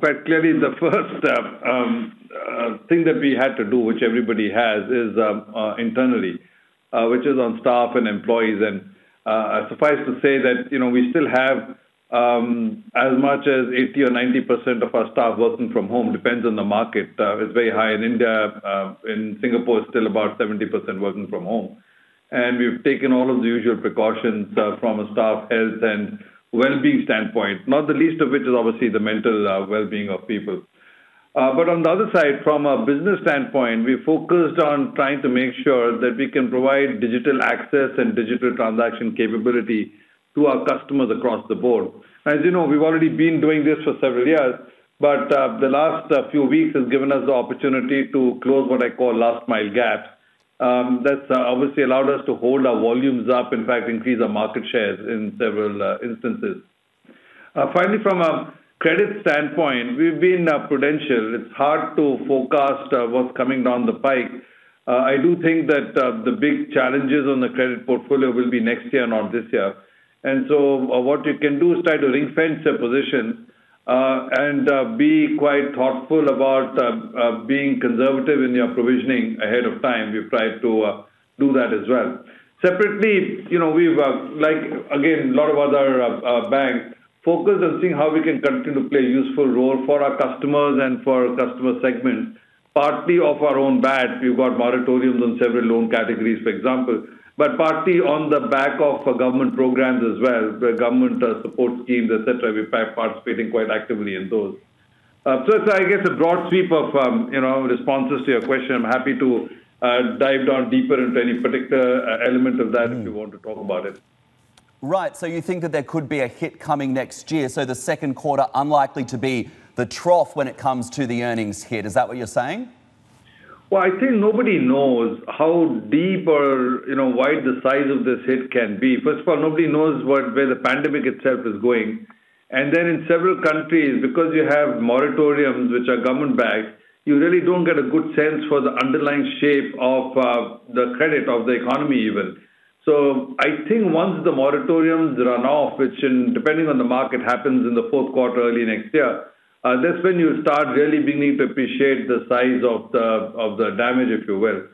quite clearly the first thing that we had to do, which everybody has, is internally, which is on staff and employees. And suffice to say that, we still have as much as 80 or 90% of our staff working from home. Depends on the market. It's very high in India. In Singapore, it's still about 70% working from home. And we've taken all of the usual precautions from a staff health and well-being standpoint, not the least of which is obviously the mental well-being of people. But on the other side, from a business standpoint, we focused on trying to make sure that we can provide digital access and digital transaction capability to our customers across the board. As you know, we've already been doing this for several years, but the last few weeks has given us the opportunity to close what I call last mile gaps. That's obviously allowed us to hold our volumes up, in fact, increase our market shares in several instances. Finally, from a credit standpoint, we've been prudential. It's hard to forecast what's coming down the pike. I do think that the big challenges on the credit portfolio will be next year, not this year. And so what you can do is try to ring-fence your positions and be quite thoughtful about being conservative in your provisioning ahead of time. We've tried to do that as well. Separately, we've, again, a lot of other banks, focused on seeing how we can continue to play a useful role for our customers and for customer segments. Partly of our own bat, we've got moratoriums on several loan categories, for example, but partly on the back of government programs as well, the government support schemes, etc. We're participating quite actively in those. So it's, I guess, a broad sweep of responses to your question. I'm happy to dive down deeper into any particular element of that if you want to talk about it. Right, so you think that there could be a hit coming next year, so the second quarter unlikely to be the trough when it comes to the earnings hit. Is that what you're saying? Well, I think nobody knows how deep or wide the size of this hit can be. First of all, nobody knows where the pandemic itself is going. And then in several countries, because you have moratoriums, which are government-backed, you really don't get a good sense for the underlying shape of the credit of the economy even. So I think once the moratoriums run off, which depending on the market happens in the fourth quarter, early next year, that's when you start really beginning to appreciate the size of the damage, if you will.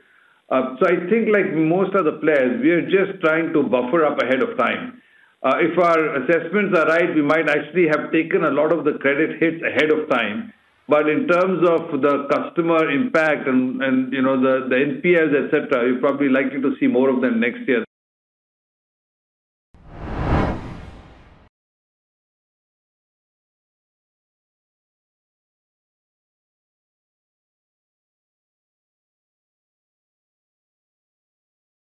So I think like most other players, we are just trying to buffer up ahead of time. If our assessments are right, we might actually have taken a lot of the credit hits ahead of time. But in terms of the customer impact and the NPLs, etc., you're probably likely to see more of them next year